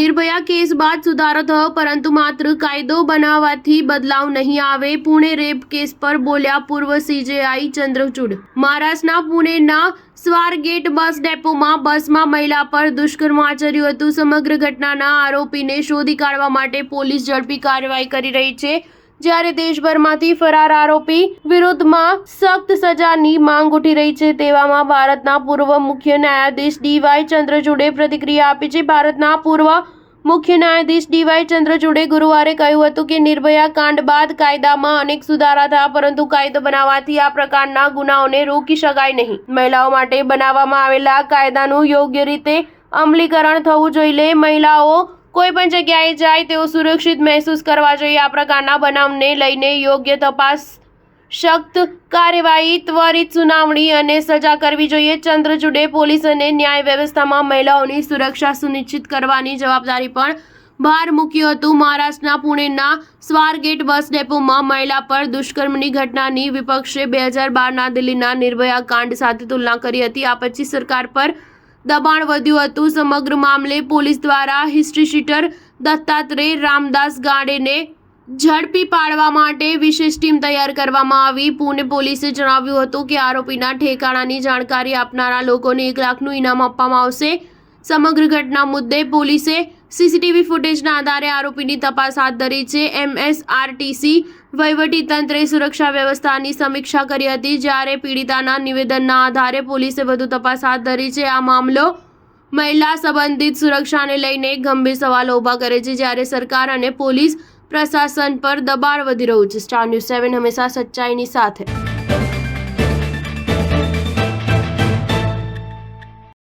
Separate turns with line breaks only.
Nirbhaya case બાદ સુધારો થયો, પરંતુ માત્ર કાયદો બનાવવાથી બદલાવ નહીં આવે. પુણે રેપ કેસ પર બોલ્યા પૂર્વ સીજેઆઈ ચંદ્રચૂડ. મહારાષ્ટ્રના પુણેના સ્વારગેટ બસ ડેપોમાં બસમાં મહિલા પર દુષ્કર્મ આચર્યું હતું. સમગ્ર ઘટનાના આરોપીને શોધી કાઢવા માટે પોલીસ ઝડપી કાર્યવાહી કરી રહી છે, જ્યારે દેશભરમાંથી ફરાર આરોપી વિરુદ્ધમાં સખ્ત સજાની માંગ ઉઠી રહી છે. તેવામાં ભારતના પૂર્વ મુખ્ય ન્યાયાધીશ ડીવાય ચંદ્રચૂડે પ્રતિક્રિયા આપી છે. ભારતના પૂર્વ મુખ્ય ન્યાયાધીશ ડીવાય ચંદ્રચૂડે ગુરુવારે કહ્યું હતું કે નિર્ભયા કાંડ બાદ કાયદામાં અનેક સુધારા થયા, પરંતુ કાયદો બનાવવાથી આ પ્રકારના ગુનાઓને રોકી શકાય નહીં. મહિલાઓ માટે બનાવવામાં આવેલા કાયદાનું યોગ્ય રીતે અમલીકરણ થવું જોઈએ. મહિલાઓ કોઈ પણ જગ્યાએ જાય તેઓ સુરક્ષિત મહેસૂસ કરવા જોઈએ. આ પ્રકારના બનાવને લઈને યોગ્ય તપાસ, સખ્ત કાર્યવાહી, ત્વરિત સુનાવણી અને સજા કરવી જોઈએ. ચંદ્રચૂડે પોલીસ અને ન્યાય વ્યવસ્થામાં મહિલાઓની સુરક્ષા સુનિશ્ચિત કરવાની જવાબદારી પણ ભાર મૂક્યો હતો. મહારાષ્ટ્રના પુણેના સ્વારગેટ બસ ડેપોમાં મહિલા પર દુષ્કર્મની ઘટનાની વિપક્ષે 2012ના દિલ્હીના નિર્ભયા કાંડ સાથે તુલના કરી હતી. આ પછી સરકાર પર દબાણ વધ્યું હતું. સમગ્ર મામલે પોલીસ દ્વારા હિસ્ટ્રી શીટર દત્તાત્રેય રામદાસ ગાડેને ઝડપી પાડવા માટે વિશેષ ટીમ તૈયાર કરવામાં આવી. પુણે પોલીસે જણાવ્યું હતું કે આરોપીના ઠેકાણાની જાણકારી આપનારા લોકોને 1 લાખનું ઇનામ આપવામાં આવશે. સમગ્ર ઘટના મુદ્દે પોલીસે સીસીટીવી ફૂટેજના આધારે આરોપીની તપાસ હાથ ધરી છે. MSRTC વહીવટીતંત્રે સુરક્ષા વ્યવસ્થાની સમીક્ષા કરી હતી, જ્યારે પીડિતાના નિવેદનના આધારે પોલીસે વધુ તપાસ હાથ ધરી છે. આ મામલો મહિલા સંબંધિત સુરક્ષાને લઈને ગંભીર સવાલો ઊભા કરે છે, જ્યારે સરકાર અને પોલીસ પ્રશાસન પર દબાણ વધી રહ્યું છે. સ્ટાર ન્યૂઝ 7 હંમેશા સચ્ચાઈની સાથે.